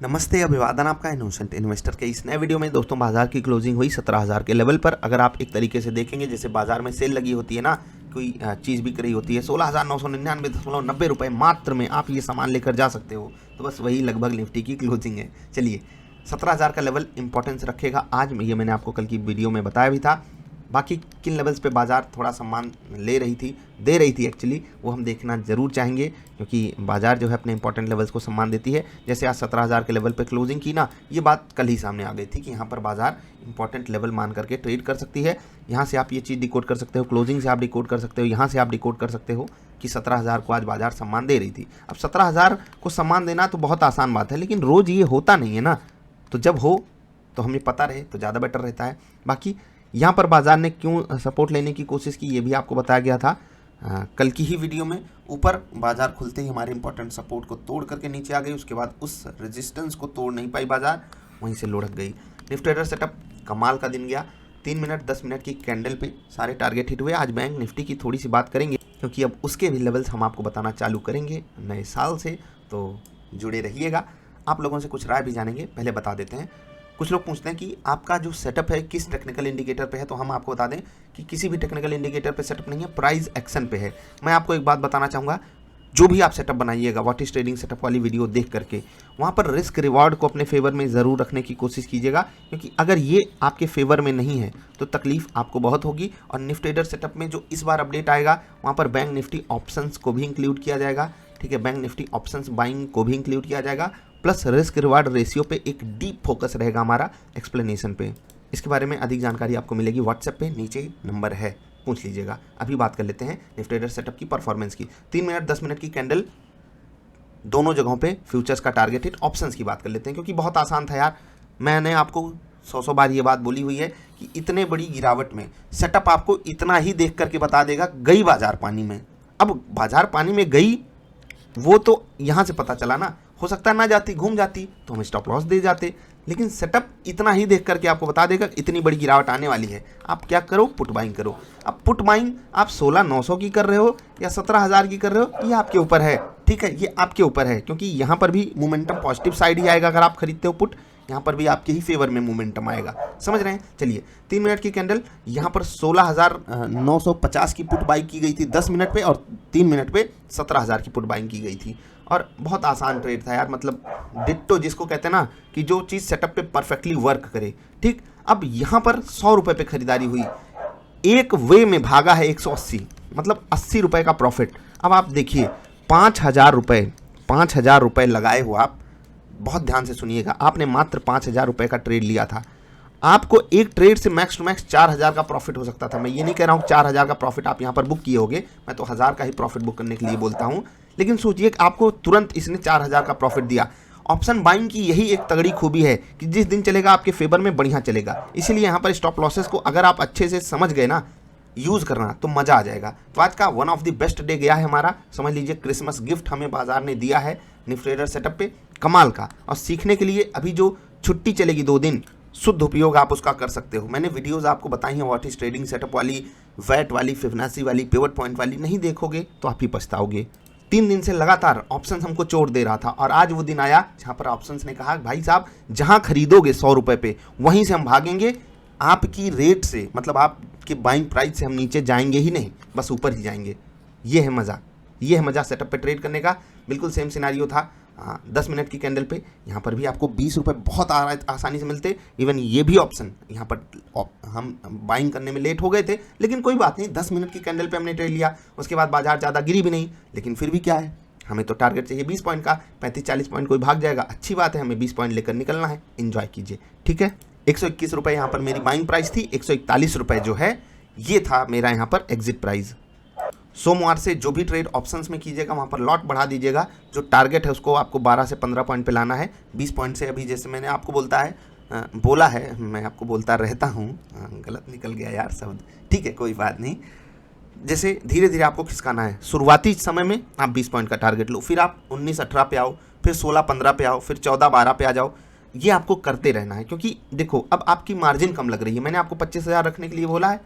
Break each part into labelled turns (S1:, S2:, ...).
S1: नमस्ते, अभिवादन आपका इनोसेंट इन्वेस्टर के इस नए वीडियो में। दोस्तों, बाजार की क्लोजिंग हुई 17,000 के लेवल पर। अगर आप एक तरीके से देखेंगे, जैसे बाजार में सेल लगी होती है ना, कोई चीज़ बिक रही होती है 16,999.90 मात्र में आप ये सामान लेकर जा सकते हो, तो बस वही लगभग निफ्टी की क्लोजिंग है। चलिए, 17,000 का लेवल इंपॉर्टेंस रखेगा आज। ये मैंने आपको कल की वीडियो में बताया भी था। बाकी किन लेवल्स पे बाजार थोड़ा सम्मान दे रही थी एक्चुअली, वो हम देखना ज़रूर चाहेंगे, क्योंकि बाजार जो है अपने इंपॉर्टेंट लेवल्स को सम्मान देती है। जैसे आज 17,000 के लेवल पे क्लोजिंग की ना, ये बात कल ही सामने आ गई थी कि यहाँ पर बाजार इंपॉर्टेंट लेवल मान करके ट्रेड कर सकती है। यहाँ से आप ये चीज़ डिकोड कर सकते हो, क्लोजिंग से आप डिकोड कर सकते हो, यहाँ से आप डिकोड कर सकते हो कि 17,000 को आज बाजार सम्मान दे रही थी। अब 17,000 को सम्मान देना तो बहुत आसान बात है, लेकिन रोज़ ये होता नहीं है ना, तो जब हो तो हमें पता रहे तो ज़्यादा बेटर रहता है। बाकी यहाँ पर बाजार ने क्यों सपोर्ट लेने की कोशिश की, ये भी आपको बताया गया था कल की ही वीडियो में। ऊपर बाजार खुलते ही हमारे इंपॉर्टेंट सपोर्ट को तोड़ करके नीचे आ गई, उसके बाद उस रेजिस्टेंस को तोड़ नहीं पाई बाजार, वहीं से लुढ़क गई। निफ्टी ट्रेडर सेटअप कमाल का दिन गया। 3 मिनट 10 मिनट की कैंडल पे सारे टारगेट हिट हुए। आज बैंक निफ्टी की थोड़ी सी बात करेंगे, क्योंकि अब उसके भी लेवल्स हम आपको बताना चालू करेंगे नए साल से, तो जुड़े रहिएगा। आप लोगों से कुछ राय भी जानेंगे। पहले बता देते हैं, कुछ लोग पूछते हैं कि आपका जो सेटअप है किस टेक्निकल इंडिकेटर पे है, तो हम आपको बता दें कि किसी भी टेक्निकल इंडिकेटर पे सेटअप नहीं है, प्राइस एक्शन पे है। मैं आपको एक बात बताना चाहूँगा, जो भी आप सेटअप बनाइएगा व्हाट इज ट्रेडिंग सेटअप वाली वीडियो देख करके, वहाँ पर रिस्क रिवार्ड को अपने फेवर में ज़रूर रखने की कोशिश कीजिएगा, क्योंकि अगर ये आपके फेवर में नहीं है तो तकलीफ आपको बहुत होगी। और निफ्टी ट्रेडर सेटअप में जो इस बार अपडेट आएगा, वहाँ पर बैंक निफ्टी ऑप्शंस को भी इंक्लूड किया जाएगा। ठीक है, बैंक निफ्टी ऑप्शंस बाइंग को भी इंक्लूड किया जाएगा, प्लस रिस्क रिवार्ड रेशियो पे एक डीप फोकस रहेगा हमारा एक्सप्लेनेशन पे। इसके बारे में अधिक जानकारी आपको मिलेगी व्हाट्सएप पे, नीचे नंबर है, पूछ लीजिएगा। अभी बात कर लेते हैं निफ्टी ट्रेडर सेटअप की परफॉर्मेंस की। 3 मिनट 10 मिनट की कैंडल, दोनों जगहों पे फ्यूचर्स का टारगेट हिट। ऑप्शंस की बात कर लेते हैं, क्योंकि बहुत आसान था यार। मैंने आपको 100 बार ये बात बोली हुई है कि इतने बड़ी गिरावट में सेटअप आपको इतना ही देख करके बता देगा, गई बाजार पानी में। अब बाजार पानी में गई, वो तो यहाँ से पता चला ना, हो सकता है ना जाती, घूम जाती तो हम स्टॉप लॉस दे जाते, लेकिन सेटअप इतना ही देख करके आपको बता देगा इतनी बड़ी गिरावट आने वाली है। आप क्या करो, पुट बाइंग करो। अब पुट बाइंग आप 16,900 की कर रहे हो या 17,000 की कर रहे हो, ये आपके ऊपर है। ठीक है, ये आपके ऊपर है, क्योंकि यहाँ पर भी मोमेंटम पॉजिटिव साइड ही आएगा। अगर आप खरीदते हो पुट, यहाँ पर भी आपके ही फेवर में मोमेंटम आएगा। समझ रहे हैं? चलिए, 3 मिनट की कैंडल, यहाँ पर 16,950 की पुट बाइंग की गई थी 10 मिनट पे, और 3 मिनट पे 17,000 की पुट बाइंग की गई थी। और बहुत आसान ट्रेड था यार, मतलब डिट्टो जिसको कहते हैं ना, कि जो चीज़ सेटअप पे परफेक्टली वर्क करे। ठीक, अब यहाँ पर 100 रुपये पे खरीदारी हुई, एक वे में भागा है 180, मतलब 80 रुपये का प्रॉफिट। अब आप देखिए, 5,000 रुपये लगाए हो आप। बहुत ध्यान से सुनिएगा, आपने मात्र 5,000 रुपये का ट्रेड लिया था। आपको एक ट्रेड से मैक्स टू मैक्स 4,000 का प्रॉफिट हो सकता था। मैं ये नहीं कह रहा हूँ 4,000 का प्रॉफिट आप यहाँ पर बुक किए होगे, मैं तो 1,000 का ही प्रॉफिट बुक करने के लिए बोलता हूँ। लेकिन सोचिए कि आपको तुरंत इसने 4,000 का प्रॉफिट दिया। ऑप्शन बाइंग की यही एक तगड़ी खूबी है कि जिस दिन चलेगा आपके फेवर में बढ़िया चलेगा। इसीलिए यहाँ पर स्टॉप लॉसेस को अगर आप अच्छे से समझ गए ना, यूज़ करना, तो मज़ा आ जाएगा। तो आज का one of the best day गया है हमारा, समझ लीजिए क्रिसमस गिफ्ट हमें बाजार ने दिया है निफ्टी ट्रेडर सेटअप पे, कमाल का। और सीखने के लिए अभी जो छुट्टी चलेगी 2 दिन, शुद्ध उपयोग आप उसका कर सकते हो। मैंने वीडियोस आपको बताई हैं व्हाट इज ट्रेडिंग सेटअप वाली, वैट वाली, फिबोनाची वाली, पिवट पॉइंट वाली। नहीं देखोगे तो आप ही पछताओगे। 3 दिन से लगातार ऑप्शंस हमको चोट दे रहा था, और आज वो दिन आया जहाँ पर ऑप्शंस ने कहा भाई साहब, जहाँ खरीदोगे 100 रुपये पे, वहीं से हम भागेंगे। आपकी रेट से, मतलब आपके बाइंग प्राइस से हम नीचे जाएंगे ही नहीं, बस ऊपर ही जाएंगे। ये है मज़ा, ये है मज़ा सेटअप पे ट्रेड करने का। बिल्कुल सेम सिनारियो था 10 मिनट की कैंडल पे। यहाँ पर भी आपको 20 रुपये बहुत आसानी से मिलते। इवन ये भी ऑप्शन यहाँ पर हम बाइंग करने में लेट हो गए थे, लेकिन कोई बात नहीं, 10 मिनट की कैंडल पे हमने ट्रेड लिया। उसके बाद बाजार ज़्यादा गिरी भी नहीं, लेकिन फिर भी क्या है, हमें तो टारगेट चाहिए 20 पॉइंट का। 35-40 पॉइंट कोई भाग जाएगा, अच्छी बात है, हमें 20 पॉइंट लेकर निकलना है। एंजॉय कीजिए, ठीक है। 121 रुपये यहाँ पर मेरी बाइंग प्राइस थी, 141 रुपये जो है ये था मेरा यहाँ पर एग्जिट प्राइस। सोमवार से जो भी ट्रेड ऑप्शंस में कीजिएगा, वहाँ पर लॉट बढ़ा दीजिएगा। जो टारगेट है उसको आपको 12 से 15 पॉइंट पे लाना है। 20 पॉइंट से अभी, जैसे मैंने आपको बोला है, मैं आपको बोलता रहता हूँ, गलत निकल गया यार शब्द, ठीक है कोई बात नहीं। जैसे धीरे धीरे आपको खिसकाना है। शुरुआती समय में आप 20 पॉइंट का टारगेट लो, फिर आप 19-18 पे आओ, फिर 16-15 पे आओ, फिर 14-12 पे आ जाओ। ये आपको करते रहना है, क्योंकि देखो अब आपकी मार्जिन कम लग रही है। मैंने आपको 25,000 रखने के लिए बोला है,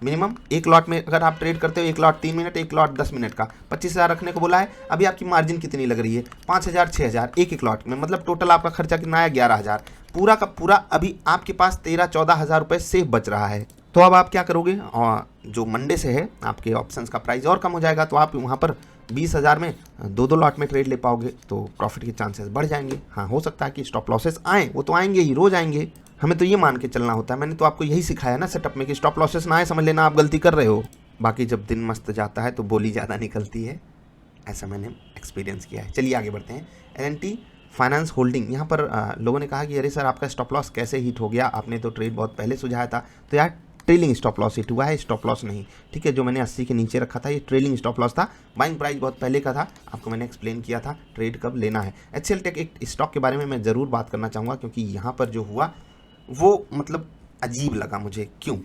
S1: मिनिमम एक लॉट में अगर आप ट्रेड करते हो, एक लॉट 3 मिनट, एक लॉट 10 मिनट का 25,000 रखने को बोला है। अभी आपकी मार्जिन कितनी लग रही है? 5,000 6,000 एक लॉट में, मतलब टोटल आपका खर्चा कितना आया? 11,000। पूरा का पूरा अभी आपके पास 13-14,000 रुपये सेफ बच रहा है। तो अब आप क्या करोगे, और जो मंडे से है आपके ऑप्शंस का प्राइस और कम हो जाएगा, तो आप वहाँ पर 20,000 में 2-2 लॉट में ट्रेड ले पाओगे, तो प्रॉफिट के चांसेस बढ़ जाएंगे। हाँ, हो सकता है कि स्टॉप लॉसेस आएँ, वो तो आएंगे ही, रोज आएंगे, हमें तो ये मान के चलना होता है। मैंने तो आपको यही सिखाया ना सेटअप में कि स्टॉप लॉसेस ना आए, समझ लेना आप गलती कर रहे हो। बाकी जब दिन मस्त जाता है तो बोली ज़्यादा निकलती है, ऐसा मैंने एक्सपीरियंस किया है। चलिए आगे बढ़ते हैं। L&T फाइनेंस होल्डिंग, यहाँ पर लोगों ने कहा कि अरे सर आपका स्टॉप लॉस कैसे हिट हो गया, आपने तो ट्रेड बहुत पहले सुझाया था। तो यार ट्रेलिंग स्टॉप लॉस हिट हुआ है, स्टॉप लॉस नहीं, ठीक है। जो मैंने 80 के नीचे रखा था ये ट्रेलिंग स्टॉप लॉस था, बाइंग प्राइस बहुत पहले का था, आपको मैंने एक्सप्लेन किया था ट्रेड कब लेना है। HCL टेक एक स्टॉक के बारे में मैं ज़रूर बात करना चाहूँगा, क्योंकि यहाँ पर जो हुआ वो मतलब अजीब लगा मुझे। क्यों?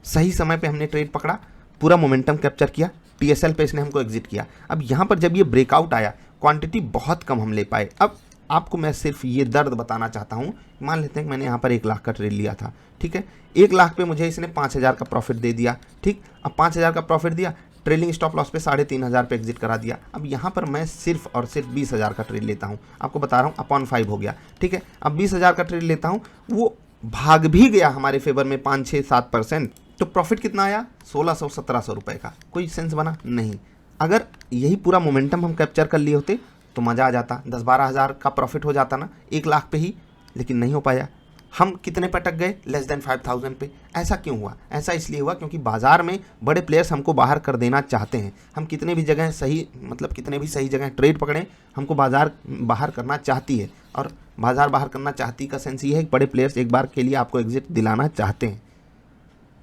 S1: सही समय पे हमने ट्रेड पकड़ा, पूरा मोमेंटम कैप्चर किया, TSL पे इसने हमको एग्जिट किया। अब यहाँ पर जब ये ब्रेकआउट आया, क्वांटिटी बहुत कम हम ले पाए। अब आपको मैं सिर्फ ये दर्द बताना चाहता हूँ। मान लेते हैं कि मैंने यहाँ पर 1 लाख का ट्रेड लिया था, ठीक है। 1 लाख पे मुझे इसने 5,000 का प्रॉफिट दे दिया, ठीक। अब 5,000 का प्रॉफिट दिया, ट्रेलिंग स्टॉप लॉस पे 3,500 पे एग्जिट करा दिया। अब यहाँ पर मैं सिर्फ और सिर्फ 20,000 का ट्रेड लेता हूँ, आपको बता रहा हूँ, अपॉन 5 हो गया, ठीक है। अब 20,000 का ट्रेड लेता हूँ, वो भाग भी गया हमारे फेवर में 5-6-7%, तो प्रॉफिट कितना आया? 1,600-1,700 रुपये का। कोई सेंस बना? नहीं। अगर यही पूरा मोमेंटम हम कैप्चर कर लिए होते तो मज़ा आ जाता, 10-12,000 का प्रॉफिट हो जाता ना 1 लाख पे ही, लेकिन नहीं हो पाया। हम कितने पे अटक गए? लेस देन 5,000 पे। ऐसा क्यों हुआ? ऐसा इसलिए हुआ क्योंकि बाजार में बड़े प्लेयर्स हमको बाहर कर देना चाहते हैं। हम कितने भी जगह सही, मतलब कितने भी सही जगह ट्रेड पकड़ें, हमको बाजार बाहर करना चाहती है। और बाजार बाहर करना चाहती का सेंस ये है कि बड़े प्लेयर्स एक बार के लिए आपको एग्जिट दिलाना चाहते हैं।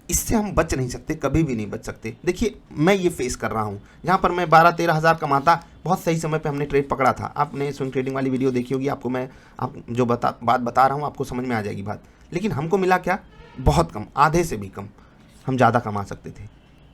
S1: इससे हम बच नहीं सकते, कभी भी नहीं बच सकते। देखिए मैं ये फेस कर रहा हूँ, जहाँ पर मैं 12-13 हज़ार कमाता, बहुत सही समय पे हमने ट्रेड पकड़ा था। आपने स्विंग ट्रेडिंग वाली वीडियो देखी होगी, आपको मैं आप जो बात बता रहा हूँ आपको समझ में आ जाएगी बात। लेकिन हमको मिला क्या? बहुत कम, आधे से भी कम। हम ज़्यादा कमा सकते थे।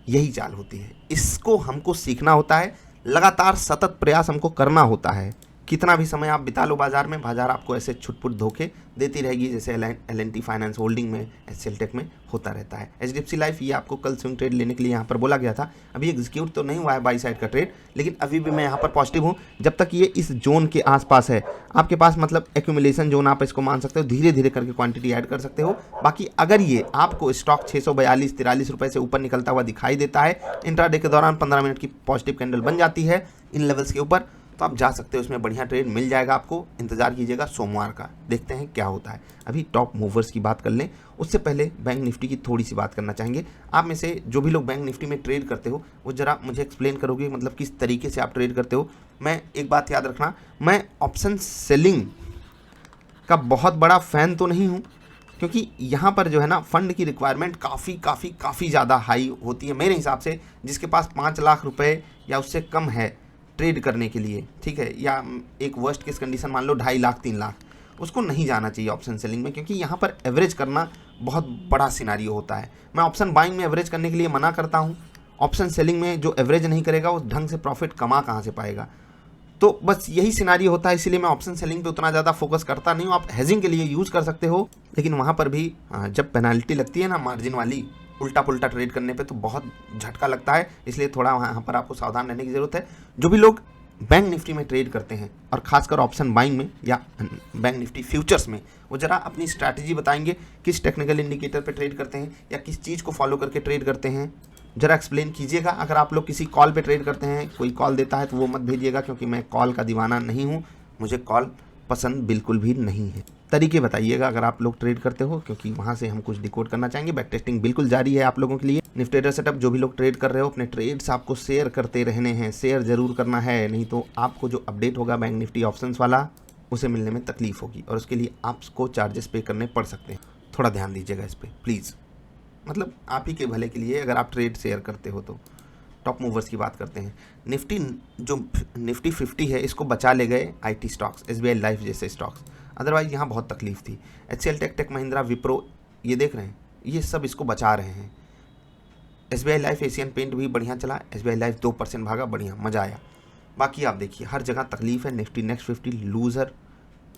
S1: यही चाल होती है, इसको हमको सीखना होता है, लगातार सतत प्रयास हमको करना होता है। कितना भी समय आप बिता लो बाजार में, बाजार आपको ऐसे छुटपुट धोखे देती रहेगी, जैसे L&T फाइनेंस होल्डिंग में, HCL टेक में होता रहता है। HDFC लाइफ, ये आपको कल स्विंग ट्रेड लेने के लिए यहाँ पर बोला गया था, अभी एग्जीक्यूट तो नहीं हुआ है बाई साइड का ट्रेड, लेकिन अभी भी मैं यहाँ पर पॉजिटिव हूँ। जब तक ये इस जोन के आसपास है आपके पास, मतलब एक्यूमुलेशन जोन आप इसको मान सकते हो, धीरे धीरे करके क्वांटिटी ऐड कर सकते हो। बाकी अगर ये आपको स्टॉक 642-43 रुपये से ऊपर निकलता हुआ दिखाई देता है, इंट्राडे के दौरान 15 मिनट की पॉजिटिव कैंडल बन जाती है इन लेवल्स के ऊपर, तो आप जा सकते हो, उसमें बढ़िया ट्रेड मिल जाएगा आपको। इंतजार कीजिएगा सोमवार का, देखते हैं क्या होता है। अभी टॉप मूवर्स की बात कर लें, उससे पहले बैंक निफ्टी की थोड़ी सी बात करना चाहेंगे। आप में से जो भी लोग बैंक निफ्टी में ट्रेड करते हो, वो जरा मुझे एक्सप्लेन करोगे, मतलब किस तरीके से आप ट्रेड करते हो। मैं एक बात याद रखना, मैं ऑप्शन सेलिंग का बहुत बड़ा फ़ैन तो नहीं हूँ, क्योंकि यहाँ पर जो है ना फंड की रिक्वायरमेंट काफ़ी ज़्यादा हाई होती है मेरे हिसाब से। जिसके पास 5 लाख रुपए या उससे कम है ट्रेड करने के लिए, ठीक है, या एक वर्स्ट केस कंडीशन मान लो 2.5 लाख 3 लाख, उसको नहीं जाना चाहिए ऑप्शन सेलिंग में, क्योंकि यहाँ पर एवरेज करना बहुत बड़ा सिनारियो होता है। मैं ऑप्शन बाइंग में एवरेज करने के लिए मना करता हूँ। ऑप्शन सेलिंग में जो एवरेज नहीं करेगा वो ढंग से प्रॉफिट कमा कहाँ से पाएगा? तो बस यही सिनारियो होता है, इसीलिए मैं ऑप्शन सेलिंग पे उतना ज़्यादा फोकस करता नहीं हूँ। आप हेजिंग के लिए यूज़ कर सकते हो, लेकिन वहाँ पर भी जब पेनाल्टी लगती है ना मार्जिन वाली, उल्टा पुल्टा ट्रेड करने पे, तो बहुत झटका लगता है। इसलिए थोड़ा वहाँ पर आपको सावधान रहने की ज़रूरत है। जो भी लोग बैंक निफ्टी में ट्रेड करते हैं, और खासकर ऑप्शन बाइंग में या बैंक निफ्टी फ्यूचर्स में, वो ज़रा अपनी स्ट्रैटेजी बताएंगे, किस टेक्निकल इंडिकेटर पे ट्रेड करते हैं या किस चीज़ को फॉलो करके ट्रेड करते हैं, ज़रा एक्सप्लेन कीजिएगा। अगर आप लोग किसी कॉल पे ट्रेड करते हैं, कोई कॉल देता है, तो वो मत भेजिएगा, क्योंकि मैं कॉल का दीवाना नहीं हूँ, मुझे कॉल पसंद बिल्कुल भी नहीं है। तरीके बताइएगा अगर आप लोग ट्रेड करते हो, क्योंकि वहाँ से हम कुछ डिकोड करना चाहेंगे। बैक टेस्टिंग बिल्कुल जारी है आप लोगों के लिए। निफ्टी ट्रेडर सेटअप, जो भी लोग ट्रेड कर रहे हो, अपने ट्रेड्स आपको शेयर करते रहने हैं, शेयर जरूर करना है, नहीं तो आपको जो अपडेट होगा बैंक निफ्टी ऑप्शंस वाला, उसे मिलने में तकलीफ होगी, और उसके लिए आपको चार्जेस पे करने पड़ सकते हैं। थोड़ा ध्यान दीजिएगा इस पर प्लीज़, मतलब आप ही के भले के लिए, अगर आप ट्रेड शेयर करते हो तो। टॉप मूवर्स की बात करते हैं। निफ्टी, जो निफ्टी 50 है, इसको बचा ले गए IT स्टॉक्स, SBI लाइफ जैसे स्टॉक्स, अदरवाइज यहाँ बहुत तकलीफ थी। HCL tech, tech Mahindra, Wipro, ये देख रहे हैं, ये सब इसको बचा रहे हैं। SBI लाइफ, एशियन पेंट भी बढ़िया चला, SBI लाइफ 2% भागा, बढ़िया मज़ा आया। बाकी आप देखिए हर जगह तकलीफ है। Nifty next 50 loser,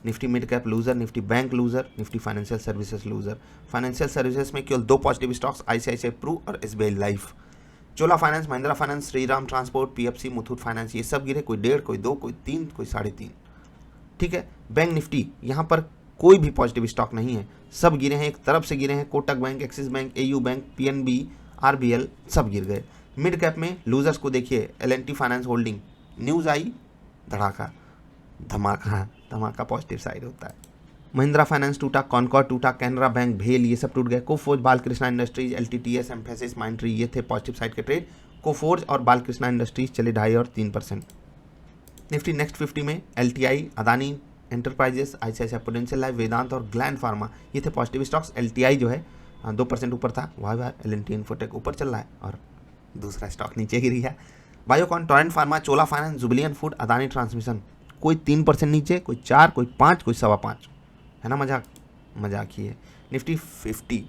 S1: Nifty mid cap loser, Nifty bank loser, Nifty financial services loser. Financial services में केवल 2 पॉजिटिव स्टॉक्स, आईसीआईसीआई प्रू और SBI Life. Chola finance, Mahindra finance, Shriram transport, PFC, Muthoot finance, ये सब गिरे, कोई 1.5, कोई 2, कोई 3, कोई 3.5। ठीक है। बैंक निफ्टी, यहाँ पर कोई भी पॉजिटिव स्टॉक नहीं है, सब गिरे हैं, एक तरफ से गिरे हैं। Kotak bank, axis bank, AU bank, PNB, RBL सब गिर गए। मिड कैप में लूजर्स को देखिए, एलएनटी फाइनेंस होल्डिंग, न्यूज़ आई, धड़ाका, धमाका पॉजिटिव साइड होता है। महिंद्रा फाइनेंस टूटा, कॉनकॉर्ड टूटा, कैनरा बैंक, भेल, ये सब टूट गए। Coforge, Balkrishna industries, LTTS, emphasis, Mindtree, ये थे पॉजिटिव साइड के ट्रेड। कोफोर्ज और बालकृष्णा इंडस्ट्रीज चले 2.5 और 3%। निफ्टी नेक्स्ट 50 में LTI, Adani enterprises, ICICI prudential life, Vedanta और ग्लैंड फार्मा, ये थे पॉजिटिव स्टॉक्स। एलटीआई जो है 2% ऊपर था, वाह। एलएनटी इन्फोटेक ऊपर चल रहा है और दूसरा स्टॉक नीचे गिर गया। बायोकॉन, टोरेंट फार्मा, चोला फाइनेंस, जुबिलियन फूड, अदानी ट्रांसमिशन, कोई 3% नीचे, कोई 4, कोई 5, कोई 5.25, है ना। मजाक ही है। निफ्टी 50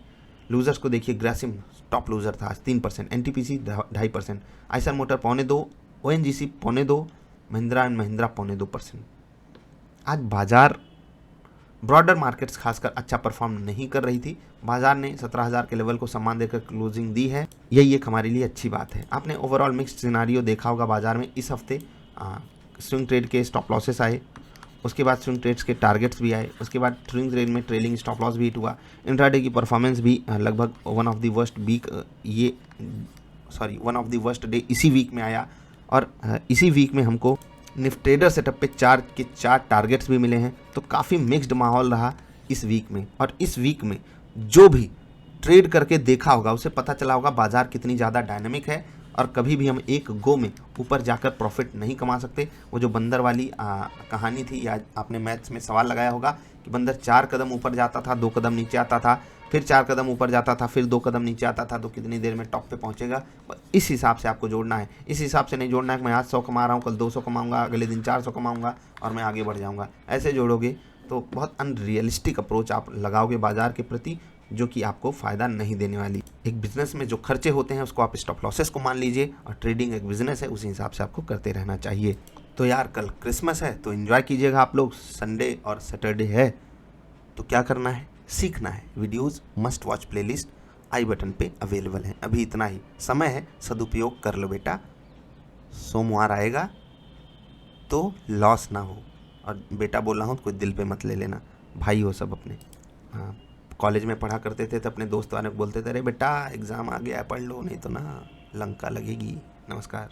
S1: लूजर्स को देखिए, ग्रासिम टॉप लूजर था, 3%, NTPC 2.5%, Eicher motor 2.25%, ONGC 2.25%, Mahindra and Mahindra 2.25%। आज बाजार ब्रॉडर मार्केट्स खासकर अच्छा परफॉर्म नहीं कर रही थी। बाजार ने 17,000 के लेवल को सम्मान देकर क्लोजिंग दी है, यही एक हमारे लिए अच्छी बात है। आपने ओवरऑल मिक्स्ड सिनारियो देखा होगा बाजार में। इस हफ्ते स्विंग ट्रेड के स्टॉप लॉसेस आए, उसके बाद स्विंग ट्रेड्स के टारगेट्स भी आए, उसके बाद स्विंग ट्रेड में ट्रेलिंग स्टॉप लॉस भी हिट हुआ। इंट्राडे की परफॉर्मेंस भी लगभग one of the worst day इसी वीक में आया। और इसी वीक में हमको निफ्टी ट्रेडर सेटअप पे 4 के 4 टारगेट्स भी मिले हैं। तो काफ़ी मिक्स्ड माहौल रहा इस वीक में। और इस वीक में जो भी ट्रेड करके देखा होगा उसे पता चला होगा बाजार कितनी ज़्यादा डायनामिक है और कभी भी हम एक गो में ऊपर जाकर प्रॉफिट नहीं कमा सकते। वो जो बंदर वाली कहानी थी, या आपने मैथ्स में सवाल लगाया होगा कि बंदर 4 कदम ऊपर जाता था, 2 कदम नीचे आता था, फिर 4 कदम ऊपर जाता था, फिर 2 कदम नीचे आता था, तो कितनी देर में टॉप पे पहुंचेगा। इस हिसाब से आपको जोड़ना है। इस हिसाब से नहीं जोड़ना है कि मैं आज 100 कमा रहा हूँ, कल 200 कमाऊंगा, अगले दिन 400 कमाऊंगा और मैं आगे बढ़ जाऊंगा। ऐसे जोड़ोगे तो बहुत अनरियलिस्टिक अप्रोच आप लगाओगे बाजार के प्रति, जो कि आपको फ़ायदा नहीं देने वाली। एक बिजनेस में जो खर्चे होते हैं उसको आप स्टॉप लॉसेस को मान लीजिए, और ट्रेडिंग एक बिजनेस है, उसी हिसाब से आपको करते रहना चाहिए। तो यार कल क्रिसमस है तो एंजॉय कीजिएगा आप लोग। संडे और सैटरडे है तो क्या करना है, सीखना है। वीडियोस मस्ट वॉच प्लेलिस्ट आई बटन पे अवेलेबल है। अभी इतना ही समय है, सदुपयोग कर लो बेटा। सोमवार आएगा तो लॉस ना हो। और बेटा बोल रहा हूँ तो कोई दिल पे मत ले लेना, भाई हो सब अपने। हाँ, कॉलेज में पढ़ा करते थे तो अपने दोस्त वाले बोलते थे, अरे बेटा एग्ज़ाम आ गया पढ़ लो, नहीं तो ना लंका लगेगी। नमस्कार।